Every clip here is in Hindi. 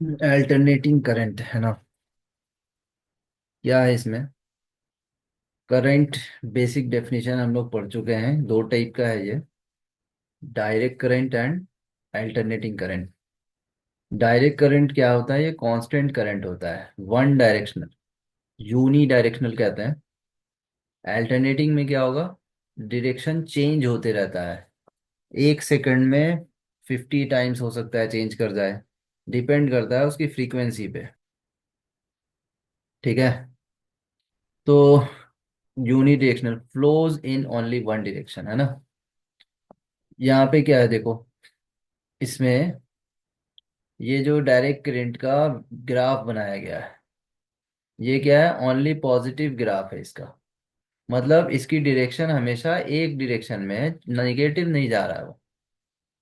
अल्टरनेटिंग करंट है ना। क्या है इसमें? करंट बेसिक डेफिनेशन हम लोग पढ़ चुके हैं। दो टाइप का है ये, direct current and alternating current. Direct current क्या होता है? ये कांस्टेंट करंट होता है, वन डायरेक्शनल, यूनी डायरेक्शनल कहते हैं। अल्टरनेटिंग में क्या होगा? डायरेक्शन चेंज होते रहता है। एक सेकंड में 50 टाइम्स हो सकता है चेंज कर जाए, डिपेंड करता है उसकी फ्रीक्वेंसी पे। ठीक है। तो unidirectional flows in only one direction है ना। यहाँ पे क्या है देखो, इसमें ये जो डायरेक्ट करंट का ग्राफ बनाया गया है, ये क्या है? ओनली पॉजिटिव ग्राफ है इसका। मतलब इसकी डायरेक्शन हमेशा एक डायरेक्शन में है, नेगेटिव नहीं जा रहा है वो,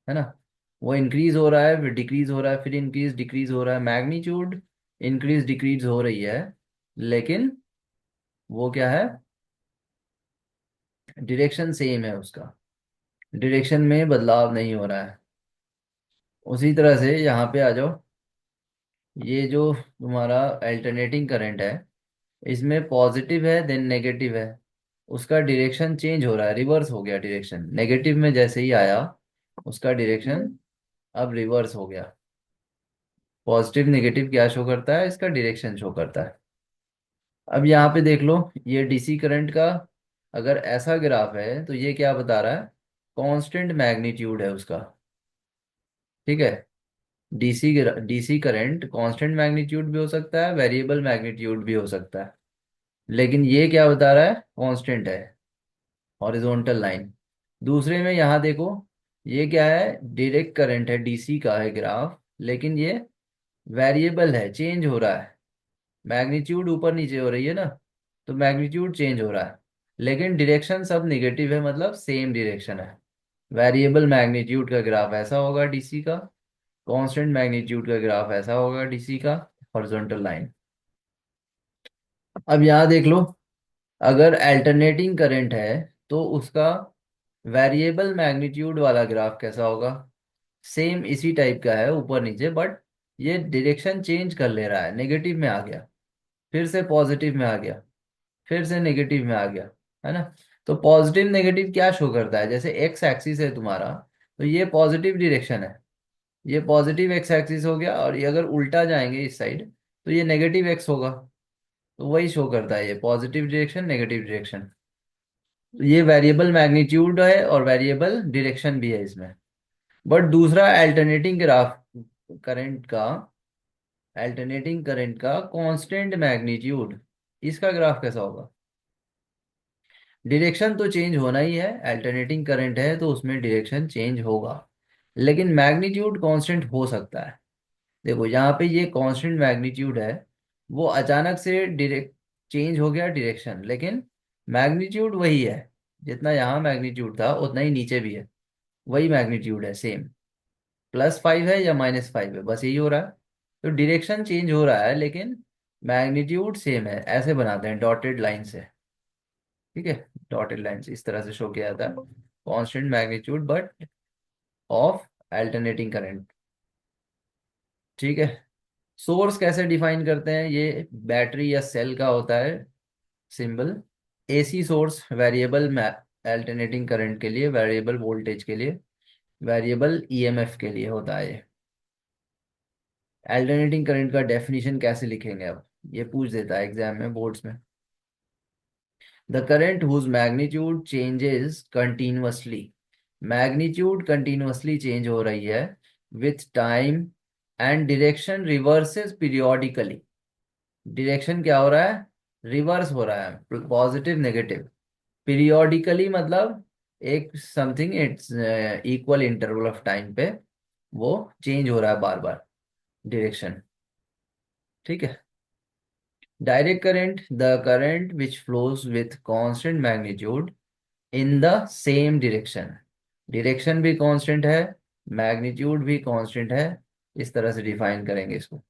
है ना। वो इंक्रीज हो रहा है, फिर डिक्रीज हो रहा है, फिर इंक्रीज डिक्रीज हो रहा है, मैग्नीट्यूड इंक्रीज डिक्रीज हो रही है, लेकिन वो क्या है? डायरेक्शन सेम है उसका, डायरेक्शन में बदलाव नहीं हो रहा है। उसी तरह से यहाँ पे आ जाओ। ये जो तुम्हारा अल्टरनेटिंग करंट है, इसमें पॉजिटिव है देन नेगेटिव है, उसका डायरेक्शन चेंज हो रहा है, रिवर्स हो गया डायरेक्शन। नेगेटिव में जैसे ही आया, उसका डायरेक्शन अब रिवर्स हो गया। पॉजिटिव नेगेटिव क्या शो करता है? इसका डायरेक्शन शो करता है। अब यहाँ पे देख लो, ये डीसी करंट का अगर ऐसा ग्राफ है तो ये क्या बता रहा है? कांस्टेंट मैग्नीट्यूड है उसका। ठीक है। DC DC current constant magnitude भी हो सकता है, वेरिएबल मैग्नीट्यूड भी हो सकता है, लेकिन ये क्या बता रहा है? कांस्टेंट है, हॉरिजॉन्टल लाइन। दूसरे में यहाँ देखो, ये क्या है? डायरेक्ट करंट है, डीसी का है ग्राफ, लेकिन ये वेरिएबल है, चेंज हो रहा है। मैग्नीट्यूड ऊपर नीचे हो रही है ना, तो मैग्नीट्यूड चेंज हो रहा है, लेकिन डायरेक्शन सब निगेटिव है, मतलब सेम डायरेक्शन है। वेरिएबल मैग्नीट्यूड का ग्राफ ऐसा होगा डीसी का, कांस्टेंट मैग्नीट्यूड का ग्राफ ऐसा होगा डीसी का, हॉरिजॉन्टल लाइन। अब यहाँ देख लो, अगर अल्टरनेटिंग करंट है तो उसका वेरिएबल मैग्नीट्यूड वाला ग्राफ कैसा होगा? सेम इसी टाइप का है, ऊपर नीचे, बट ये डायरेक्शन चेंज कर ले रहा है, नेगेटिव में आ गया, फिर से पॉजिटिव में आ गया, फिर से नेगेटिव में आ गया, है ना। तो पॉजिटिव नेगेटिव क्या शो करता है? जैसे एक्स एक्सिस है तुम्हारा, तो ये पॉजिटिव डायरेक्शन है, ये पॉजिटिव एक्स एक्सिस हो गया, और ये अगर उल्टा जाएंगे इस साइड तो ये नेगेटिव एक्स होगा। तो वही शो करता है, ये पॉजिटिव डायरेक्शन नेगेटिव डायरेक्शन। तो ये वेरिएबल मैग्नीट्यूड है और वेरिएबल डायरेक्शन भी है इसमें। बट दूसरा अल्टरनेटिंग करंट का कांस्टेंट मैग्नीट्यूड, इसका ग्राफ कैसा होगा? डायरेक्शन तो चेंज होना ही है, अल्टरनेटिंग करंट है तो उसमें डायरेक्शन चेंज होगा, लेकिन मैग्नीट्यूड कांस्टेंट हो सकता है। देखो यहाँ पे ये कांस्टेंट मैग्नीट्यूड है, वो अचानक से डायरेक्ट चेंज हो गया डायरेक्शन, लेकिन मैग्नीट्यूड वही है। जितना यहाँ मैग्नीट्यूड था उतना ही नीचे भी है, वही मैग्नीट्यूड है सेम। +5 है या -5 है, बस यही हो रहा है। तो डायरेक्शन चेंज हो रहा है, लेकिन मैग्नीट्यूड सेम है। ऐसे बनाते हैं डॉटेड लाइन से। ठीक है। डॉटेड लाइन से इस तरह से शो किया जाता है, constant magnitude but of alternating current. ठीक है। सोर्स कैसे डिफाइन करते हैं? ये बैटरी या सेल का होता है symbol. AC source variable alternating current के लिए, वेरिएबल वोल्टेज के लिए, वेरिएबल ईएमएफ के लिए होता है ये। अल्टरनेटिंग करंट का डेफिनेशन कैसे लिखेंगे? अब ये पूछ देता है एग्जाम में, बोर्ड्स में। The current whose magnitude changes continuously, magnitude continuously change हो रही है with time, and direction reverses periodically. Direction क्या हो रहा है? रिवर्स हो रहा है, पॉजिटिव नेगेटिव। पीरियोडिकली मतलब एक something it's equal interval of time पे वो चेंज हो रहा है बार बार डायरेक्शन। ठीक है। Direct current, the current which flows with constant magnitude in the same direction. Direction भी कांस्टेंट है, मैग्नीट्यूड भी कांस्टेंट है। इस तरह से डिफाइन करेंगे इसको।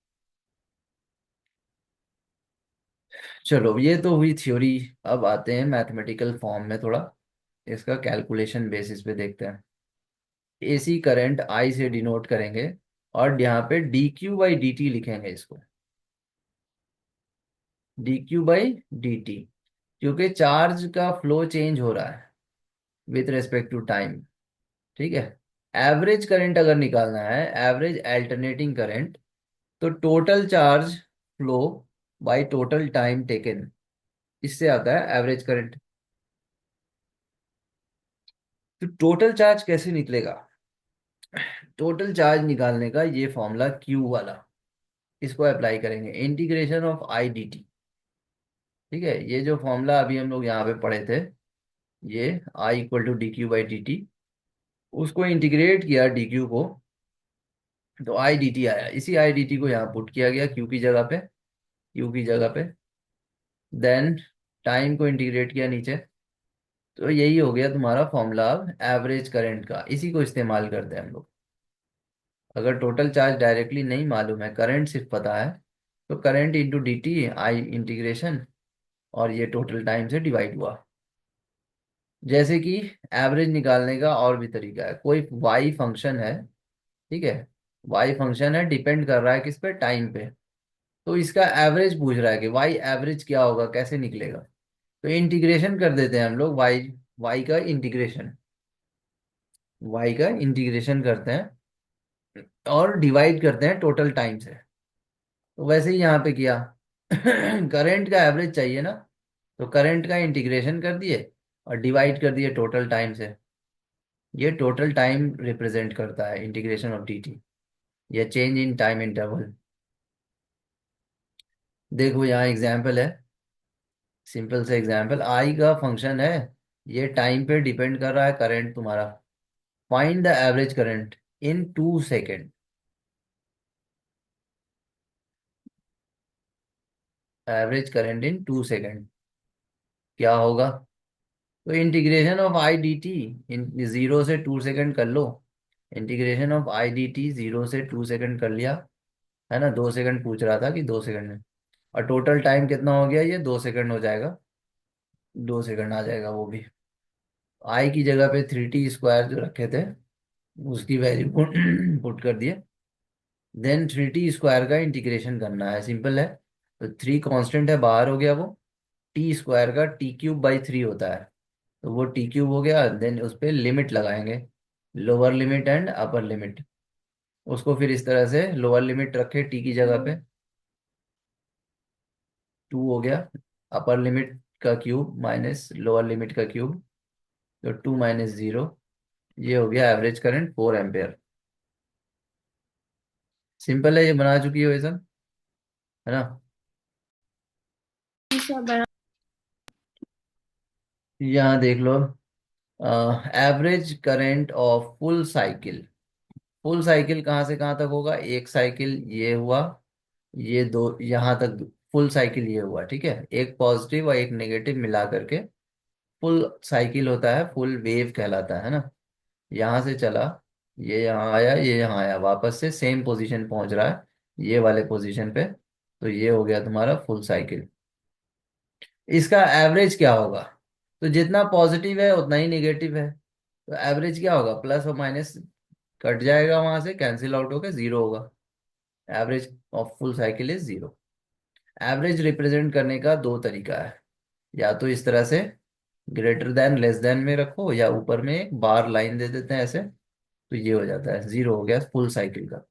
चलो ये तो हुई थ्योरी। अब आते हैं मैथमेटिकल फॉर्म में थोड़ा, इसका कैलकुलेशन बेसिस पे देखते हैं। एसी करंट आई से डिनोट करेंगे, और यहाँ पे D q by d T लिखेंगे इसको, D q by d T, क्योंकि चार्ज का फ्लो चेंज हो रहा है विथ रेस्पेक्ट टू टाइम। ठीक है। एवरेज करंट अगर निकालना है, एवरेज अल्टरनेटिंग करंट, तो total charge flow by total time taken, इससे आता है एवरेज करंट। तो टोटल चार्ज कैसे निकलेगा? टोटल चार्ज निकालने का ये फॉर्मूला क्यू वाला, इसको अप्लाई करेंगे, integration of I d T. ठीक है, ये जो फॉर्मूला अभी हम लोग यहाँ पे पढ़े थे, ये I equal to d q by d t, उसको इंटीग्रेट किया डी क्यू को, तो आई डी टी आया। इसी आई डी टी को यहाँ पुट किया गया क्यू की जगह पे, क्यू की जगह पे। देन टाइम को इंटीग्रेट किया नीचे, तो यही हो गया तुम्हारा फॉर्मूला अब एवरेज करंट का। इसी को इस्तेमाल करते हैं हम लोग। अगर टोटल चार्ज डायरेक्टली नहीं मालूम है, करंट सिर्फ पता है, तो current into D T I integration, और ये टोटल टाइम से डिवाइड हुआ। जैसे कि एवरेज निकालने का और भी तरीका है, कोई वाई फंक्शन है, ठीक है, वाई फंक्शन है, डिपेंड कर रहा है किस पे, टाइम पे, तो इसका एवरेज पूछ रहा है कि वाई एवरेज क्या होगा, कैसे निकलेगा। तो इंटीग्रेशन कर देते हैं हम लोग, वाई, वाई का इंटीग्रेशन, वाई का इंटीग्रेशन करते हैं और डिवाइड करते हैं टोटल टाइम से। तो वैसे ही यहाँ पे किया करंट का एवरेज चाहिए ना, तो करंट का इंटीग्रेशन कर दिए और डिवाइड कर दिए टोटल टाइम से। ये टोटल टाइम रिप्रेजेंट करता है इंटीग्रेशन ऑफ डी टी, या चेंज इन टाइम इंटरवल। देखो यहाँ एग्जाम्पल है, सिंपल से एग्जाम्पल, आई का फंक्शन है, ये टाइम पे डिपेंड कर रहा है करंट तुम्हारा। Find the average current in 2 second. Average current in 2 second क्या होगा? तो integration of I d t, in 0 से 2 सेकेंड कर लो, integration of I d t 0 से 2 सेकेंड कर लिया, है ना, 2 सेकेंड पूछ रहा था कि 2 सेकेंड में, और टोटल टाइम कितना हो गया, ये 2 सेकेंड हो जाएगा, 2 सेकेंड आ जाएगा वो भी। आई की जगह पे 3t² जो रखे थे, उसकी वैल्यू पुट कर दिए। देन 3t² का इंटीग्रेशन करना है, सिंपल है। तो 3 कांस्टेंट है, बाहर हो गया वो, t² का t³ बाई 3 होता है, तो वो t³ हो गया। देन उस पर लिमिट लगाएंगे, lower limit and upper limit. उसको फिर इस तरह से लोअर लिमिट रखे टी की जगह पे, 2 हो गया, अपर लिमिट का क्यूब माइनस लोअर लिमिट का क्यूब, तो 2 - 0, ये हो गया एवरेज करंट 4 एम्पेयर। सिंपल है, ये बना चुकी हो ये सब, है ना। यहाँ देख लो, average current of full cycle. Full cycle कहाँ से कहाँ तक होगा? एक साइकिल ये हुआ, ये दो यहाँ तक, फुल साइकिल ये हुआ, ठीक है, एक पॉजिटिव और एक नेगेटिव मिला करके फुल साइकिल होता है, फुल वेव कहलाता है ना। यहाँ से चला, ये यहाँ आया, ये यहाँ आया, वापस से सेम पोजीशन पहुंच रहा है, ये वाले पोजीशन पे, तो ये हो गया तुम्हारा फुल साइकिल। इसका एवरेज क्या होगा? तो जितना पॉजिटिव है उतना ही नेगेटिव है, तो एवरेज क्या होगा? प्लस और माइनस कट जाएगा, वहां से कैंसिल आउट होकर 0 होगा। Average of full cycle is 0। Average represent करने का दो तरीका है, या तो इस तरह से ग्रेटर देन लेस देन में रखो, या ऊपर में एक बार लाइन दे देते हैं ऐसे, तो ये हो जाता है 0, हो गया फुल साइकिल का।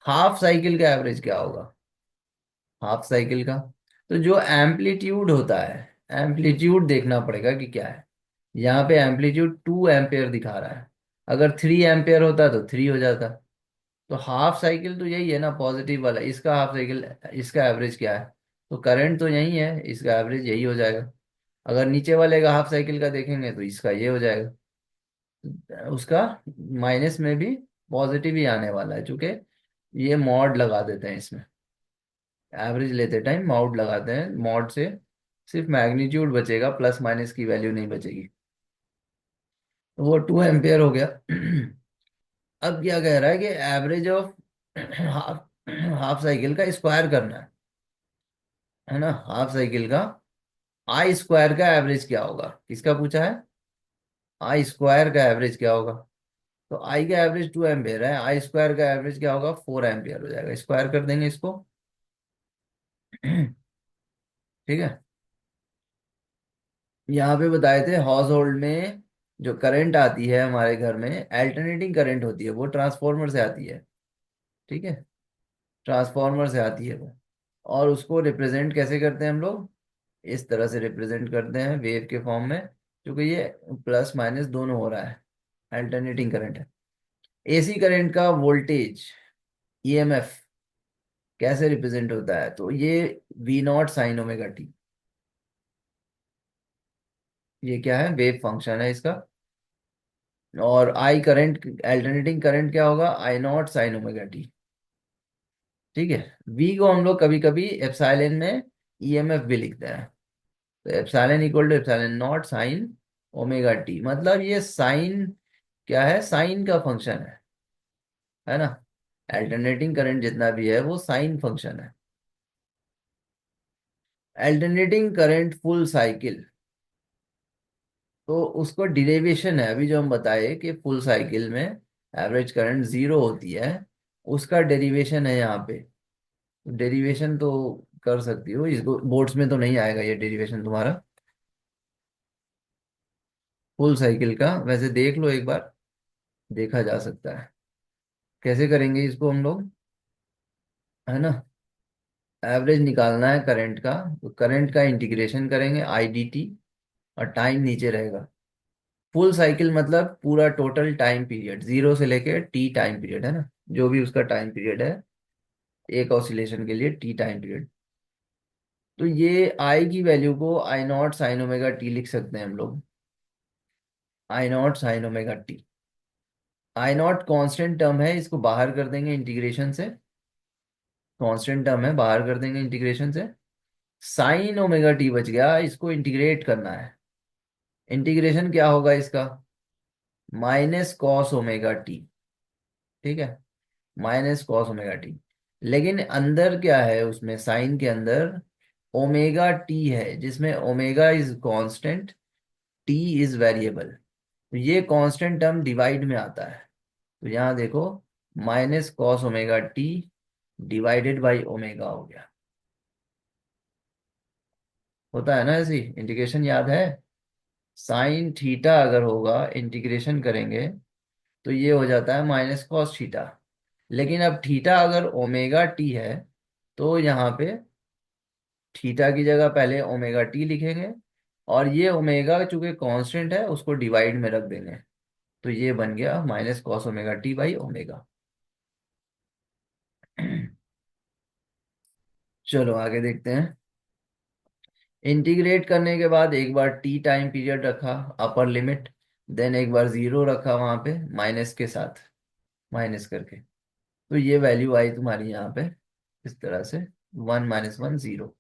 हाफ साइकिल का एवरेज क्या होगा? हाफ साइकिल का, तो जो एम्पलीट्यूड होता है, एम्पलीट्यूड देखना पड़ेगा कि क्या है। यहाँ पे एम्पलीट्यूड 2 एम्पेयर दिखा रहा है, अगर 3 एम्पेयर होता तो 3 हो जाता। तो हाफ साइकिल तो यही है ना, पॉजिटिव वाला, इसका हाफ साइकिल, इसका एवरेज क्या है? तो करंट तो यही है, इसका एवरेज यही हो जाएगा। अगर नीचे वाले का हाफ साइकिल का देखेंगे तो इसका ये हो जाएगा, उसका माइनस में भी पॉजिटिव ही आने वाला है, चूंकि ये मॉड लगा देते हैं इसमें, एवरेज लेते टाइम मॉड लगाते हैं, मॉड से सिर्फ मैग्नीट्यूड बचेगा, प्लस माइनस की वैल्यू नहीं बचेगी। तो वो 2 एम्पेयर हो गया। अब क्या कह रहा है कि average of half, half cycle का स्क्वायर करना है ना, हाफ साइकिल का आई स्क्वायर का एवरेज क्या होगा? किसका पूछा है? आई स्क्वायर का एवरेज क्या होगा? तो आई का एवरेज 2 एम्पियर है, आई स्क्वायर का एवरेज क्या होगा, 4 एम्पियर हो जाएगा, स्क्वायर कर देंगे इसको। ठीक है। यहाँ पे बताए थे हाउस होल्ड में जो करंट आती है हमारे घर में, अल्टरनेटिंग करंट होती है, वो ट्रांसफॉर्मर से आती है। ठीक है, ट्रांसफॉर्मर से आती है वो। और उसको रिप्रेजेंट कैसे करते हैं हम लोग, इस तरह से रिप्रेजेंट करते हैं वेव के फॉर्म में, क्योंकि ये प्लस माइनस दोनों हो रहा है, अल्टरनेटिंग करंट है। एसी करंट का वोल्टेज, ईएमएफ कैसे रिप्रेजेंट होता है, तो ये V naught sine omega t, ये क्या है, वेव फंक्शन है इसका। और आई करंट, अल्टरनेटिंग करंट क्या होगा, आई नॉट साइन ओमेगा टी। ठीक है। वी को हम लोग कभी कभी एप्सिलॉन में ईएमएफ भी लिखते हैं। तो epsilon equal to epsilon not sine omega t, मतलब ये साइन क्या है, साइन का फंक्शन है ना। अल्टरनेटिंग करंट जितना भी है वो साइन फंक्शन है। अल्टरनेटिंग करंट फुल साइकिल, तो उसको डिरिवेशन है, अभी जो हम बताए कि फुल साइकिल में एवरेज करंट जीरो होती है, उसका डेरिवेशन है यहाँ पे। डेरिवेशन तो कर सकती हो, इसको बोर्ड्स में तो नहीं आएगा ये डेरिवेशन तुम्हारा, फुल साइकिल का वैसे देख लो एक बार, देखा जा सकता है। कैसे करेंगे इसको हम लोग, है ना। एवरेज निकालना है करंट का, तो करंट का इंटीग्रेशन करेंगे आई डी टी, और टाइम नीचे रहेगा। फुल साइकिल मतलब पूरा टोटल टाइम पीरियड, जीरो से लेके टी टाइम पीरियड, है ना, जो भी उसका टाइम पीरियड है एक ऑसिलेशन के लिए, टी टाइम पीरियड। तो ये आई की वैल्यू को I not sine omega t लिख सकते हैं हम लोग, I not sine omega t. I naught constant term है, इसको बाहर कर देंगे इंटीग्रेशन से, कांस्टेंट टर्म है, बाहर कर देंगे इंटीग्रेशन से। साइन ओमेगा टी बच गया, इसको इंटीग्रेट करना है। इंटीग्रेशन क्या होगा इसका, माइनस कॉस ओमेगा टी। ठीक है, माइनस कॉस ओमेगा टी। लेकिन अंदर क्या है, उसमें साइन के अंदर ओमेगा टी है, जिसमें omega is constant, T is variable. तो ये कांस्टेंट टर्म डिवाइड में आता है। तो यहाँ देखो, minus cos omega T divided by omega हो गया। होता है ना ऐसी, इंटीग्रेशन याद है। साइन थीटा अगर होगा, इंटीग्रेशन करेंगे तो ये हो जाता है माइनस कॉस थीटा। लेकिन अब थीटा अगर ओमेगा टी है, तो यहाँ पे थीटा की जगह पहले ओमेगा टी लिखेंगे, और ये ओमेगा चूंकि कांस्टेंट है उसको डिवाइड में रख देंगे। तो ये बन गया minus cos omega t by omega. चलो आगे देखते हैं। इंटीग्रेट करने के बाद एक बार टी टाइम पीरियड रखा, अपर लिमिट, देन एक बार जीरो रखा वहां पे माइनस के साथ, माइनस करके। तो ये वैल्यू आई तुम्हारी यहाँ पे इस तरह से, 1 - 1 0।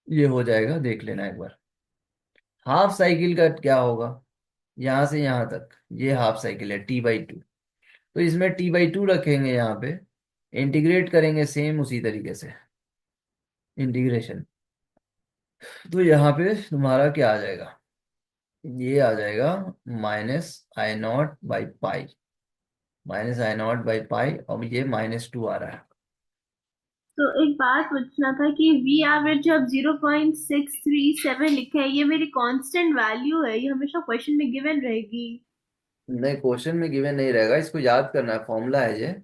ये हो जाएगा, देख लेना एक बार। हाफ साइकिल का क्या होगा, यहाँ से यहाँ तक ये हाफ साइकिल है, T/2। तो इसमें T/2 रखेंगे यहाँ पे, इंटीग्रेट करेंगे सेम उसी तरीके से, इंटीग्रेशन। तो यहाँ पे तुम्हारा क्या आ जाएगा, ये आ जाएगा -I0/पाई, -I0/पाई, और ये -2 आ रहा है। तो एक बात पूछना था कि वी एवरेज जो अब 0.637 लिखा है, ये मेरी कांस्टेंट वैल्यू है, ये हमेशा क्वेश्चन में गिवन रहेगी? नहीं, क्वेश्चन में गिवन नहीं रहेगा, इसको याद करना है, फॉर्मूला है ये।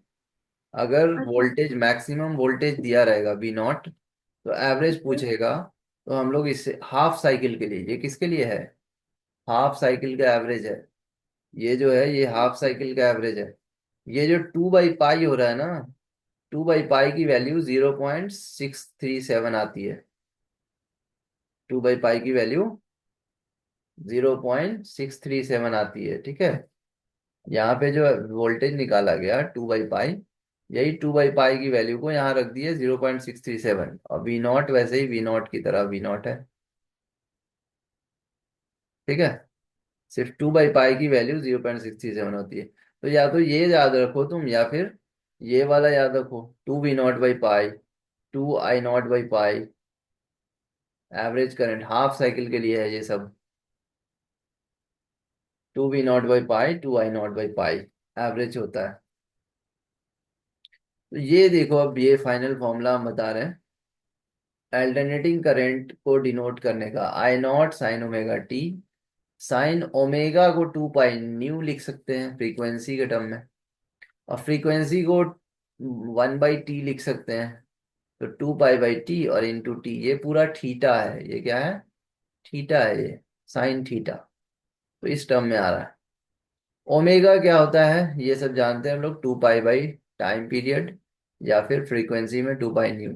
अगर अच्छा। वोल्टेज, मैक्सिमम वोल्टेज दिया रहेगा V0, तो एवरेज पूछेगा, तो हम लोग इससे हाफ साइकिल के लिए, ये किसके लिए है, हाफ साइकिल का एवरेज है, ये जो है ये हाफ साइकिल का एवरेज है। ये जो 2/पाई हो रहा है ना, 2/पाई की वैल्यू 0.637 आती है। 2/पाई की वैल्यू 0.637 आती है। ठीक है, यहाँ पे जो वोल्टेज निकाला गया 2/पाई, यही 2/पाई की वैल्यू को यहाँ रख दिए 0.637, और V0 वैसे ही V0 की तरह V0 है। ठीक है, सिर्फ 2/पाई की वैल्यू 0.637 होती है। तो या तो ये याद रखो तुम, या फिर ये वाला याद रखो, 2V0/पाई, 2I0/पाई। एवरेज करंट हाफ साइकिल के लिए है ये सब। Two V naught by pi, two I naught by pi average होता है। तो ये देखो, अब ये फाइनल फॉर्मूला हम बता रहे हैं अल्टरनेटिंग करंट को डिनोट करने का, I not sine omega t. Sine omega को टू पाई न्यू लिख सकते हैं फ्रीक्वेंसी के टर्म में, और फ्रीक्वेंसी को वन बाई टी लिख सकते हैं। तो टू पाई बाई टी और इंटू टी, ये पूरा थीटा है, ये क्या है, थीटा है ये, साइन थीटा। तो इस टर्म में आ रहा है। ओमेगा क्या होता है ये सब जानते हैं हम लोग, two pi by time period, या फिर फ्रीक्वेंसी में two pi nu.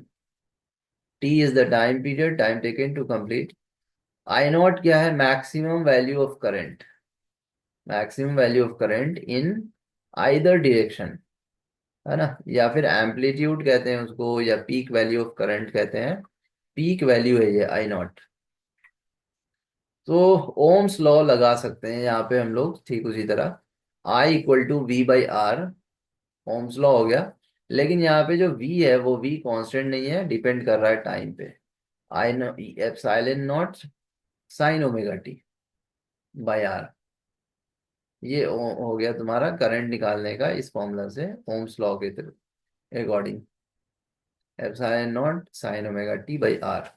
T is the time period, time taken to complete. I naught क्या है, maximum value of current, maximum value of current in either direction, है ना, या फिर एम्पलीट्यूड कहते हैं उसको, या पीक वैल्यू ऑफ करंट कहते हैं। पीक वैल्यू है ये आई नॉट। तो ओम्स लॉ लगा सकते हैं यहाँ पे हम लोग, ठीक उसी तरह I equal to V by R, Ohm's law हो गया। लेकिन यहाँ पे जो वी है वो वी कांस्टेंट नहीं है, डिपेंड कर रहा है टाइम पे। I epsilon not sine omega t by R, ये हो गया तुम्हारा करंट निकालने का इस फॉर्मूला से, ओम्स लॉ के according, epsilon not sine omega t by R.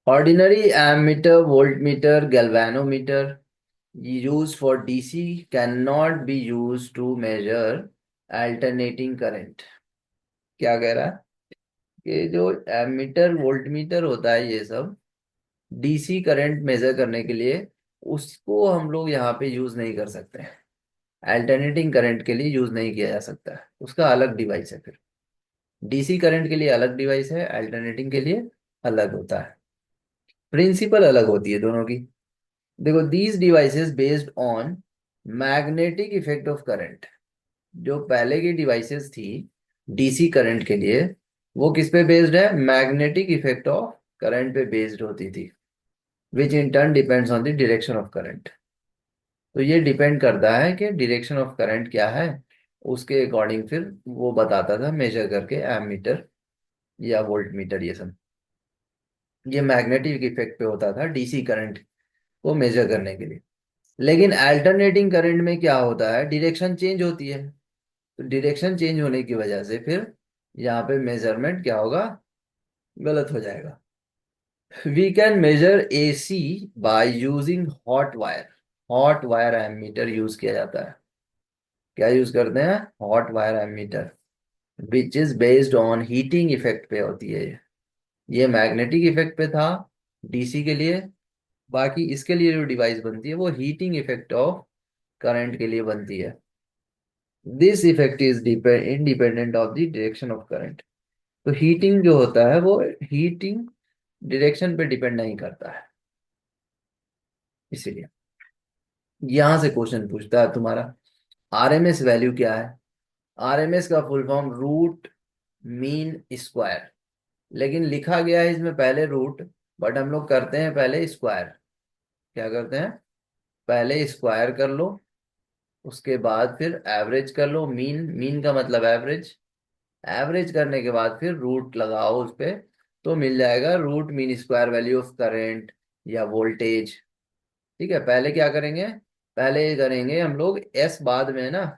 Ordinary ammeter, voltmeter, galvanometer used for DC cannot be used to measure alternating current। क्या कह रहा है कि जो एमीटर वोल्टमीटर होता है ये सब डीसी करंट मेजर करने के लिए, उसको हम लोग यहाँ पे यूज नहीं कर सकते हैं। अल्टरनेटिंग करंट के लिए यूज नहीं किया जा सकता है, उसका अलग डिवाइस है फिर। डीसी करंट के लिए अलग डिवाइस है, अल्टरनेटिंग के लिए अलग होता है। प्रिंसिपल अलग होती है दोनों की। देखो, these devices based on magnetic effect of current. जो पहले की डिवाइसेस थी डीसी करंट के लिए, वो किस पे बेस्ड है, मैग्नेटिक इफेक्ट ऑफ करंट पे बेस्ड होती थी, which in turn depends on the direction of current. तो ये डिपेंड करता है कि डायरेक्शन ऑफ करंट क्या है, उसके अकॉर्डिंग फिर वो बताता था मेजर करके, एमीटर या वोल्ट मीटर ये सब। ये मैग्नेटिक इफेक्ट पे होता था डीसी करंट को मेजर करने के लिए। लेकिन अल्टरनेटिंग करंट में क्या होता है, डायरेक्शन चेंज होती है। तो डायरेक्शन चेंज होने की वजह से फिर यहाँ पे मेजरमेंट क्या होगा, गलत हो जाएगा। We can measure AC by using hot wire. Hot wire ammeter use किया जाता है। क्या यूज करते हैं, hot wire ammeter, which is based on heating effect पे होती है ये मैग्नेटिक इफेक्ट पे था डीसी के लिए। बाकी इसके लिए जो डिवाइस बनती है वो हीटिंग इफेक्ट ऑफ करंट के लिए बनती है। This effect is independent of the direction of current. तो हीटिंग जो होता है वो हीटिंग डायरेक्शन पे डिपेंड नहीं करता है, इसीलिए यहां से क्वेश्चन पूछता है तुम्हारा आरएमएस वैल्यू क्या है। आरएमएस का full form root mean square, लेकिन लिखा गया है इसमें पहले रूट, बट हम लोग करते हैं पहले स्क्वायर। क्या करते हैं, पहले स्क्वायर कर लो, उसके बाद फिर एवरेज कर लो, मीन, मीन का मतलब एवरेज, एवरेज करने के बाद फिर रूट लगाओ उस पे, तो मिल जाएगा root mean square value of current या वोल्टेज। ठीक है, पहले क्या करेंगे, पहले करेंगे हम लोग एस बाद में है ना,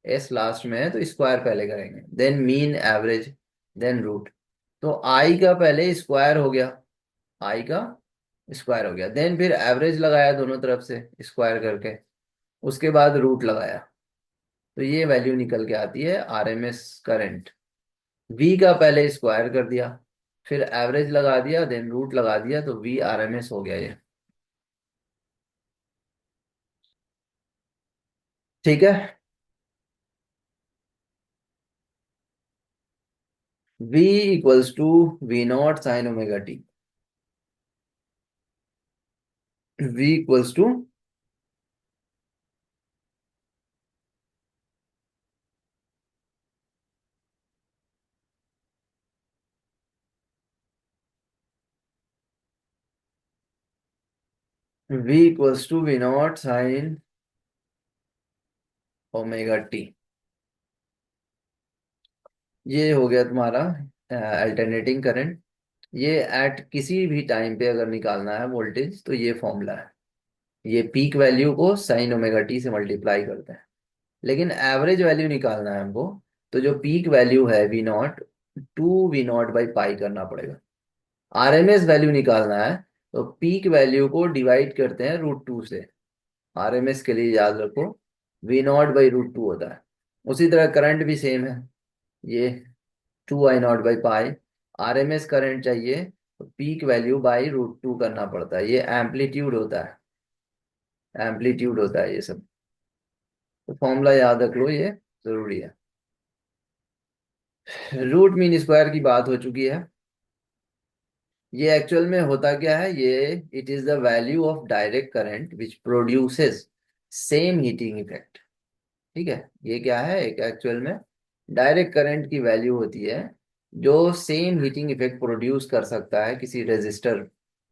एस लास्ट में है तो स्क्वायर पहले करेंगे, then mean, average, then root. तो आई का पहले स्क्वायर हो गया, आई का स्क्वायर हो गया, देन फिर एवरेज लगाया दोनों तरफ से स्क्वायर करके, उसके बाद रूट लगाया। तो ये वैल्यू निकल के आती है आरएमएस करंट। वी का पहले स्क्वायर कर दिया, फिर एवरेज लगा दिया, देन रूट लगा दिया, तो वी आरएमएस हो गया ये। ठीक है, V equals to V naught sine omega t. V equals to, V equals to V naught sine omega t. ये हो गया तुम्हारा अल्टरनेटिंग करंट। ये एट किसी भी टाइम पे अगर निकालना है वोल्टेज तो ये फॉर्मूला है। ये पीक वैल्यू को साइन ओमेगा टी से मल्टीप्लाई करते हैं। लेकिन एवरेज वैल्यू निकालना है हमको, तो जो पीक वैल्यू है वी नॉट, 2 V0/पाई करना पड़ेगा। आरएमएस वैल्यू निकालना है तो पीक वैल्यू को डिवाइड करते हैं √2 से। आरएमएस के लिए याद रखो V0/√2 होता है। उसी तरह करंट भी सेम है, ये 2I0/पाई। आरएमएस करंट चाहिए तो पीक वैल्यू बाई √2 करना पड़ता है। ये एम्पलीट्यूड होता है, एम्पलीट्यूड होता है ये सब। तो फॉर्मूला याद रख लो, ये जरूरी है। रूट मीन स्क्वायर की बात हो चुकी है। ये एक्चुअल में होता क्या है, ये it is the value of direct current which produces same heating effect. ठीक है, ये क्या है, एक एक्चुअल में डायरेक्ट करंट की वैल्यू होती है जो सेम हीटिंग इफेक्ट प्रोड्यूस कर सकता है किसी रेजिस्टर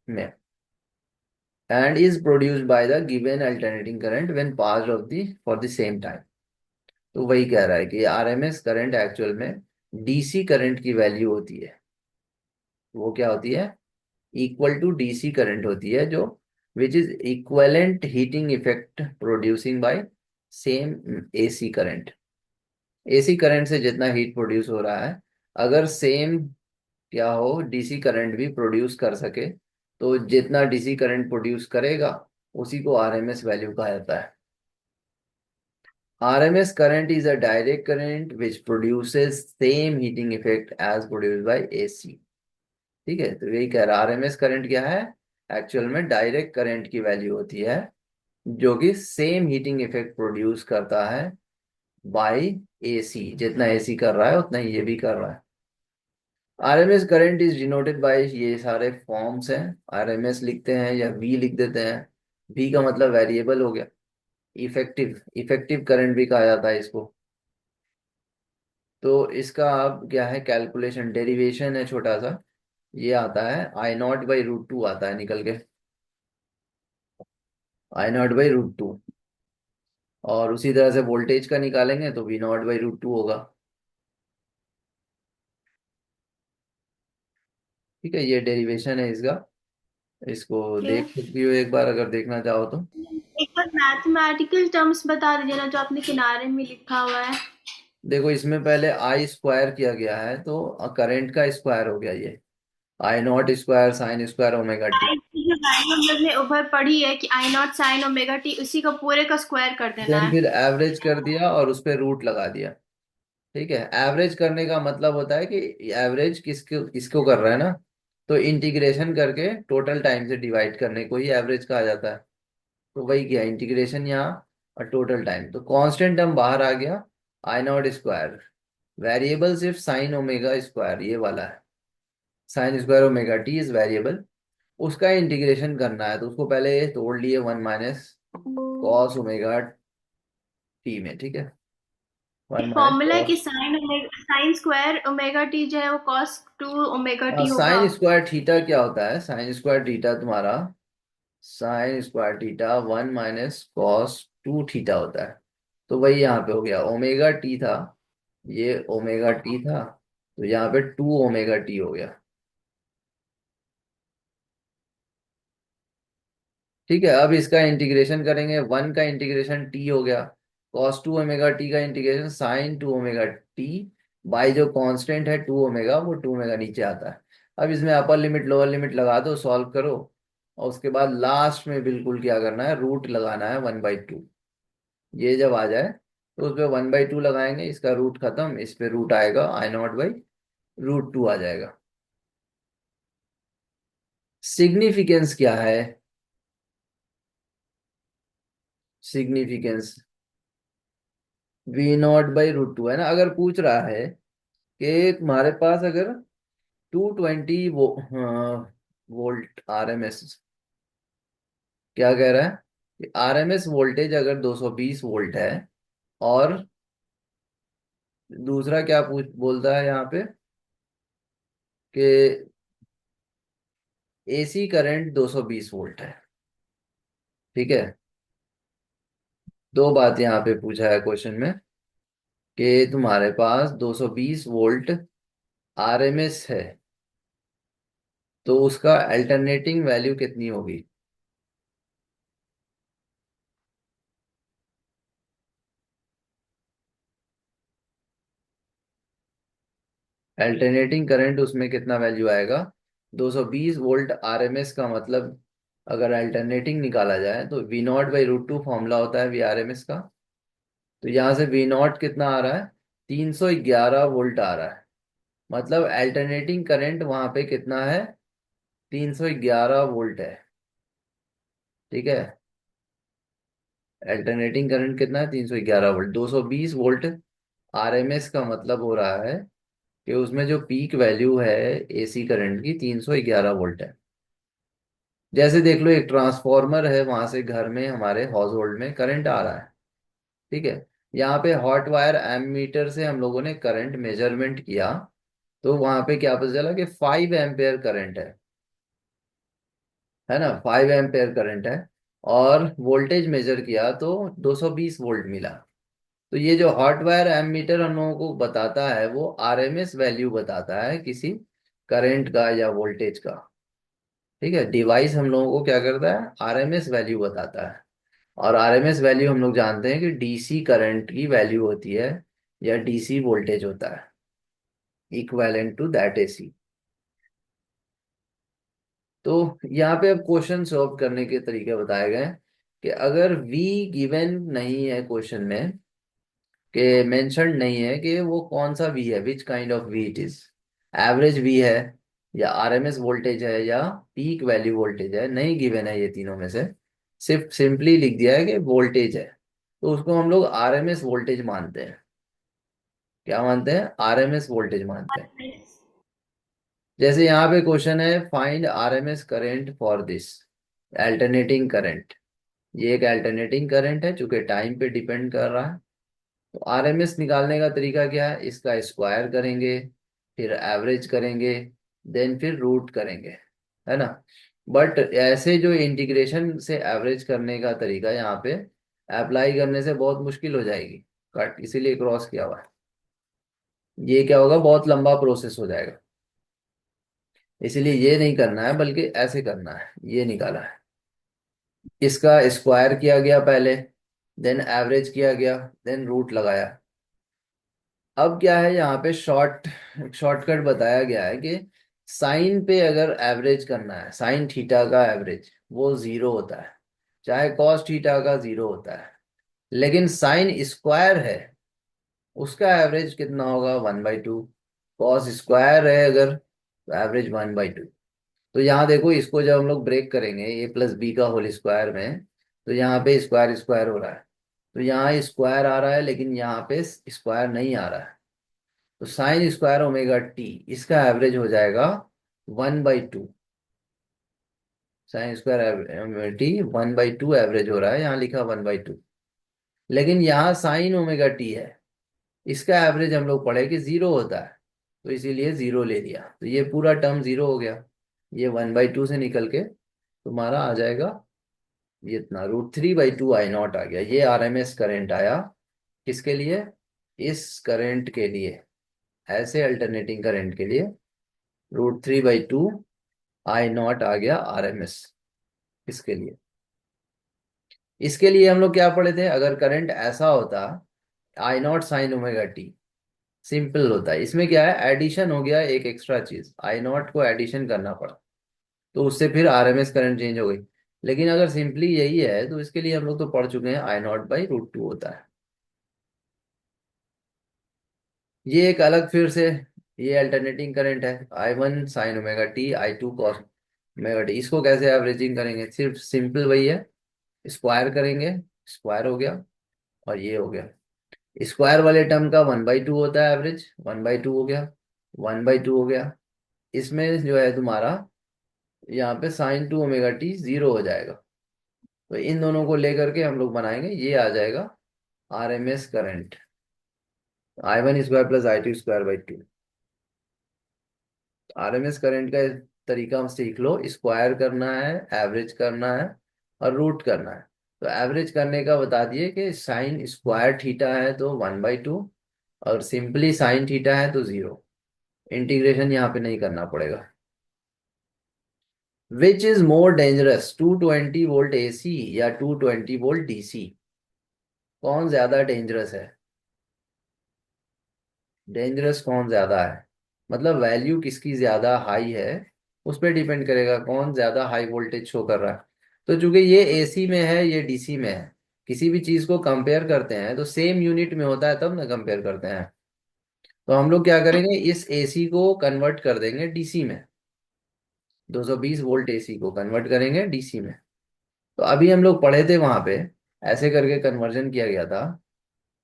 में, and is produced by the given alternating current when passed of the for the same time. तो वही कह रहा है कि आरएमएस करंट एक्चुअल में डीसी करंट की वैल्यू होती है। वो क्या होती है, इक्वल टू डीसी करंट होती है, जो which is equivalent heating effect producing by same AC current. AC current से जितना हीट प्रोड्यूस हो रहा है, अगर सेम क्या हो डीसी करंट भी प्रोड्यूस कर सके, तो जितना डीसी करंट प्रोड्यूस करेगा उसी को आरएमएस वैल्यू कहा जाता है। RMS current is a direct current which produces same heating effect as produced by AC. ठीक है, तो यही कह रहा है, आरएमएस करंट क्या है, एक्चुअल में डायरेक्ट करंट की वैल्यू होती है जो कि सेम हीटिंग इफेक्ट प्रोड्यूस करता है बाय एसी। जितना एसी कर रहा है उतना ही ये भी कर रहा है। RMS current is denoted by, ये सारे फॉर्म्स हैं। आरएमएस लिखते हैं या वी लिख देते हैं। वी का मतलब वेरिएबल हो गया। इफेक्टिव, इफेक्टिव करंट भी कहा जाता है इसको। तो इसका अब क्या है, कैलकुलेशन डेरिवेशन है छोटा सा। ये आता है I0/√2 आता है निकल के, I0/√2। और उसी तरह से वोल्टेज का निकालेंगे तो V0/√2 होगा। ठीक है, ये डेरिवेशन है इसका। इसको ओके। देख सकती हो एक बार अगर देखना चाहो तो। एक बार मैथमेटिकल टर्म्स बता दीजिए ना, जो आपने किनारे में लिखा हुआ है। देखो इसमें पहले आई स्क्वायर किया गया है तो करंट का स्क्वायर हो गया ये, I0 square sine square omega t. I की जो वैल्यू हम लोग ने ऊपर पढ़ी है कि आई नॉट साइन ओमेगा टी, उसी का पूरे का स्क्वायर कर देना देन है। फिर एवरेज कर दिया और उस पर रूट लगा दिया। ठीक है, एवरेज करने का मतलब होता है कि एवरेज किसको किसको कर रहा है ना, तो इंटीग्रेशन करके टोटल टाइम से डिवाइड करने को ही एवरेज कहा जाता है। तो वही किया इंटीग्रेशन यहाँ, और टोटल टाइम। तो कांस्टेंट टर्म बाहर आ गया, I0 स्क्वायर। वेरिएबल सिर्फ साइन ओमेगा स्क्वायर ये वाला है, sign square omega T is variable. उसका इंटीग्रेशन करना है तो उसको पहले तोड़ लिए 1 - cos ओमेगा टी में। ठीक है, वन एक माइनस फॉर्मूला है कि cos, sign square omega T जो है वो कॉस टू ओमेगा टी होगा। साइन स्क्वायर थीटा क्या होता है, साइन स्क्वायर थीटा तुम्हारा, sine square theta 1 - cos 2 theta होता है। तो वही यहाँ पे हो गया, ओमेगा टी था, ये ओमेगा टी था, तो यहाँ पे 2 ओमेगा टी हो गया। ठीक है, अब इसका इंटीग्रेशन करेंगे, 1 का इंटीग्रेशन टी हो गया, cos 2 ओमेगा टी का integration sin 2 omega t, by जो कांस्टेंट है 2 ओमेगा, वो 2 ओमेगा नीचे आता है। अब इसमें अपर लिमिट लोअर लिमिट लगा दो, सॉल्व करो, और उसके बाद लास्ट में बिल्कुल क्या करना है, रूट लगाना है 1/2। ये जब आ जाए तो उस पर 1/2 लगाएंगे, इसका रूट खत्म, इस पे रूट आएगा, I0/√2 आ जाएगा। सिग्निफिकेंस क्या है, सिग्निफिकेंस V0/√2 है ना। अगर पूछ रहा है कि तुम्हारे पास अगर 220 वोल्ट आरएमएस, क्या कह रहा है कि आरएमएस वोल्टेज अगर 220 वोल्ट है, और दूसरा क्या पूछ बोलता है यहाँ पे कि एसी करंट 220 वोल्ट है। ठीक है, दो बात यहाँ पे पूछा है क्वेश्चन में, कि तुम्हारे पास 220 वोल्ट आरएमएस है, तो उसका अल्टरनेटिंग वैल्यू कितनी होगी? अल्टरनेटिंग करंट उसमें कितना वैल्यू आएगा? 220 वोल्ट आरएमएस का मतलब, अगर अल्टरनेटिंग निकाला जाए तो V0/√2 फॉर्मूला होता है Vrms का। तो यहाँ से V0 कितना आ रहा है? 311 वोल्ट आ रहा है। मतलब अल्टरनेटिंग करंट वहां पे कितना है? 311 वोल्ट है। ठीक है। अल्टरनेटिंग करंट कितना है? 311 वोल्ट। 220 वोल्ट आरएमएस का मतलब हो रहा है कि उसमें जो पीक वैल्यू है एसी करंट की, 311 वोल्ट है। जैसे देख लो, एक ट्रांसफॉर्मर है, वहां से घर में हमारे हाउस होल्ड में करंट आ रहा है। ठीक है। यहाँ पे हॉट वायर एमीटर से हम लोगों ने करंट मेजरमेंट किया, तो वहां पे क्या पता चला कि 5 एम्पेयर करंट है ना, 5 एम्पेयर करंट है। और वोल्टेज मेजर किया तो 220 वोल्ट मिला। तो ये जो हॉट वायर एमीटर हम लोगों को बताता है, वो आरएमएस वैल्यू बताता है किसी करंट का या वोल्टेज का। ठीक है। डिवाइस हम लोगों को क्या करता है? आरएमएस वैल्यू बताता है। और आरएमएस वैल्यू हम लोग जानते हैं कि डीसी करंट की वैल्यू होती है, या डीसी वोल्टेज होता है, इक्विवेलेंट टू दैट एसी। तो यहाँ पे अब क्वेश्चन सॉल्व करने के तरीके बताए गए हैं कि अगर वी गिवन नहीं है क्वेश्चन में, कि मेंशन नहीं है कि वो कौन सा वी है, which kind of V it is, average V है, या आरएमएस वोल्टेज है, या पीक वैल्यू वोल्टेज है, नहीं गिवन है ये तीनों में से, सिर्फ सिंपली लिख दिया है कि वोल्टेज है, तो उसको हम लोग आरएमएस वोल्टेज मानते हैं। क्या मानते हैं? आरएमएस वोल्टेज मानते हैं। जैसे यहाँ पे क्वेश्चन है, find RMS current for this alternating current. ये एक अल्टरनेटिंग करंट है, चूंकि टाइम पे डिपेंड कर रहा है। तो आरएमएस निकालने का तरीका क्या है? इसका स्क्वायर करेंगे, फिर एवरेज करेंगे, देन फिर रूट करेंगे, है ना। बट ऐसे जो इंटीग्रेशन से एवरेज करने का तरीका यहाँ पे अप्लाई करने से बहुत मुश्किल हो जाएगी। कट इसीलिए क्रॉस किया हुआ है। ये क्या होगा? बहुत लंबा प्रोसेस हो जाएगा। इसीलिए ये नहीं करना है, बल्कि ऐसे करना है। ये निकाला है, इसका स्क्वायर किया गया पहले, देन एवरेज किया गया, देन रूट लगाया। अब क्या है, यहाँ पे शॉर्टकट बताया गया है कि साइन पे अगर एवरेज करना है, साइन थीटा का एवरेज वो जीरो होता है, चाहे कॉस थीटा का जीरो होता है। लेकिन साइन स्क्वायर है, उसका एवरेज कितना होगा? 1/2। कॉस स्क्वायर है अगर, तो एवरेज 1/2। तो यहाँ देखो, इसको जब हम लोग ब्रेक करेंगे A+B का होल स्क्वायर में, तो यहाँ पे स्क्वायर स्क्वायर हो रहा है। तो यहाँ स्क्वायर आ रहा है, लेकिन यहाँ पे स्क्वायर नहीं आ रहा है। तो साइन स्क्वायर ओमेगा टी, इसका एवरेज हो जाएगा 1/2। साइन स्क्वायर टी 1/2 एवरेज हो रहा है, यहाँ लिखा 1/2। लेकिन यहाँ साइन ओमेगा टी है, इसका एवरेज हम लोग पढ़े कि जीरो होता है, तो इसीलिए जीरो ले लिया, तो ये पूरा टर्म जीरो हो गया। ये 1/2 से निकल के तुम्हारा आ जाएगा ये इतना, √3/2 I0 आ गया। ये आरएमएस करंट आया। किसके लिए? इस करंट के लिए, ऐसे अल्टरनेटिंग करंट के लिए √3/2 I0 आ गया आरएमएस। इसके लिए, इसके लिए हम लोग क्या पढ़े थे? अगर करंट ऐसा होता, I0 sin ωt, सिंपल होता है। इसमें क्या है? एडिशन हो गया, एक एक्स्ट्रा चीज, I0 को एडिशन करना पड़ा, तो उससे फिर आरएमएस करंट चेंज हो गई। लेकिन अगर सिंपली यही है, तो इसके लिए हम लोग तो पढ़ चुके हैं, I0/√2 होता है। ये एक अलग फिर से, ये अल्टरनेटिंग करंट है, I1 sin ωt, I2 cos ωt। इसको कैसे एवरेजिंग करेंगे? सिर्फ सिंपल वही है, स्क्वायर करेंगे, स्क्वायर हो गया, और ये हो गया। स्क्वायर वाले टर्म का 1/2 होता है एवरेज, 1/2 हो गया, 1/2 हो गया। इसमें जो है तुम्हारा, यहाँ पे sin 2ωt जीरो हो जाएगा। तो इन दोनों को लेकर के हम लोग बनाएंगे, ये आ जाएगा RMS current, I1 square + I2 square. RMS current का तरीका सीख लो, स्क्वायर करना है, एवरेज करना है, और रूट करना है। तो एवरेज करने का बता दिए कि साइन स्क्वायर थीटा है तो 1/2, और सिंपली साइन थीटा है तो जीरो। इंटीग्रेशन यहाँ पे नहीं करना पड़ेगा। Which is more dangerous, 220 volt AC या 220 वोल्ट डीसी? कौन ज्यादा डेंजरस है? डेंजरस कौन ज्यादा है, मतलब वैल्यू किसकी ज्यादा हाई है, उस पर डिपेंड करेगा कौन ज्यादा हाई वोल्टेज शो कर रहा है। तो चूंकि ये एसी में है ये डीसी में है, किसी भी चीज को कंपेयर करते हैं तो सेम यूनिट में होता है तब ना कंपेयर करते हैं। तो हम लोग क्या करेंगे, इस एसी को कन्वर्ट कर देंगे डीसी में, 220 वोल्ट एसी को कन्वर्ट करेंगे डीसी में। तो अभी हम लोग पढ़े थे वहां पे, ऐसे करके कन्वर्जन किया गया था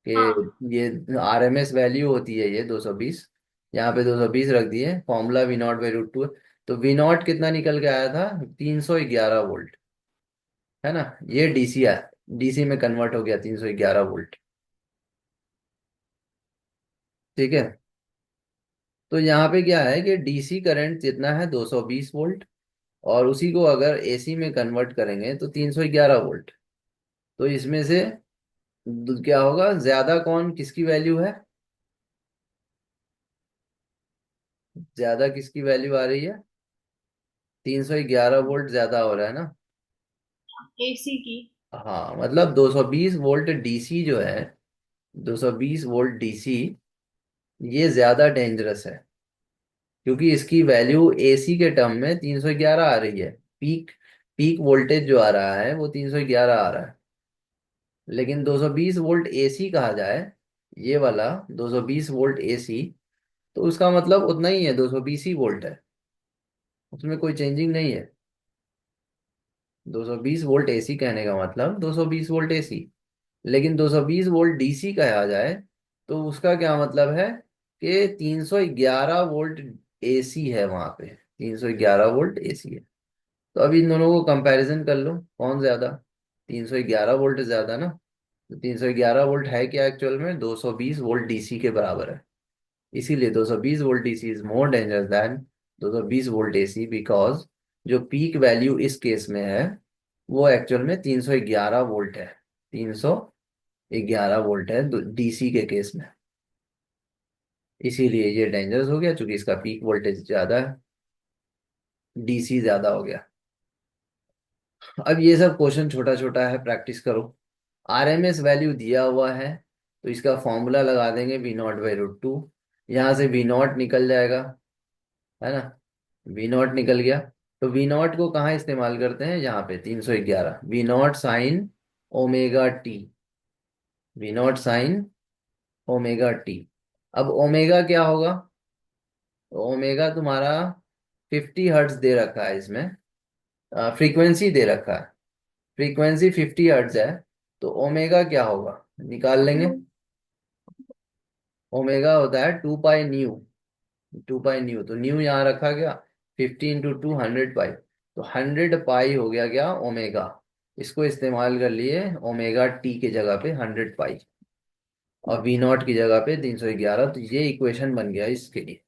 कि हाँ ये आरएमएस वैल्यू होती है ये 220, यहाँ पे 220 रख दिए, फॉर्मूला V0/√2। तो V0 कितना निकल के आया था, 311 वोल्ट, है ना। ये डीसी है, डीसी में कन्वर्ट हो गया 311 वोल्ट। ठीक है। तो यहाँ पे क्या है कि डीसी करंट जितना है 220 वोल्ट, और उसी को अगर एसी में कन्वर्ट करेंगे तो 311 वोल्ट। तो इसमें से क्या होगा, ज्यादा कौन किसकी वैल्यू है, ज्यादा किसकी वैल्यू आ रही है, 311 वोल्ट ज्यादा हो रहा है ना। एसी की। हाँ, मतलब 220 वोल्ट डीसी जो है, 220 वोल्ट डीसी ये ज्यादा डेंजरस है, क्योंकि इसकी वैल्यू एसी के टर्म में 311 आ रही है। पीक पीक वोल्टेज जो आ रहा है वो 311 आ रहा है। लेकिन 220 वोल्ट एसी कहा जाए, ये वाला 220 वोल्ट एसी, तो उसका मतलब उतना ही है, 220 ही वोल्ट है, उसमें कोई चेंजिंग नहीं है। 220 वोल्ट एसी कहने का मतलब 220 वोल्ट एसी। लेकिन 220 वोल्ट डीसी कहा जाए तो उसका क्या मतलब है कि 311 वोल्ट एसी है वहां पे, 311 वोल्ट एसी है। तो अभी इन दोनों को कंपैरिजन कर लो, कौन ज्यादा, 311 वोल्ट ज्यादा ना। तो 311 वोल्ट है क्या, एक्चुअल में 220 वोल्ट डीसी के बराबर है। इसीलिए 220 volt DC is more dangerous than 220 volt AC, because जो पीक वैल्यू इस केस में है वो एक्चुअल में 311 वोल्ट है, 311 वोल्ट है डीसी के केस में। इसीलिए ये डेंजरस हो गया, चूंकि इसका पीक वोल्टेज ज्यादा है, डीसी ज्यादा हो गया। अब ये सब क्वेश्चन छोटा छोटा है, प्रैक्टिस करो। आरएमएस वैल्यू दिया हुआ है, तो इसका फॉर्मूला लगा देंगे V0/√2। यहाँ से V0 निकल जाएगा, है ना। V0 निकल गया। तो V0 को कहाँ इस्तेमाल करते हैं, यहाँ पे 311, V0 sin ω t, V0 sin ω t। अब ओमेगा क्या होगा, ओमेगा तुम्हारा 50 हर्ट्ज दे रखा है इसमें, फ्रीक्वेंसी दे रखा है, फ्रीक्वेंसी 50 हर्ट्ज है। तो ओमेगा क्या होगा, निकाल लेंगे। ओमेगा होता है 2 पाई न्यू, 2 पाई न्यू, तो न्यू यहाँ रखा गया, 50 × 2 100 पाई, तो 100 पाई हो गया क्या, ओमेगा। इसको इस्तेमाल कर लिए ओमेगा टी की जगह पे 100 पाई, और V0 की जगह पे 311। तो ये इक्वेशन बन गया इसके लिए।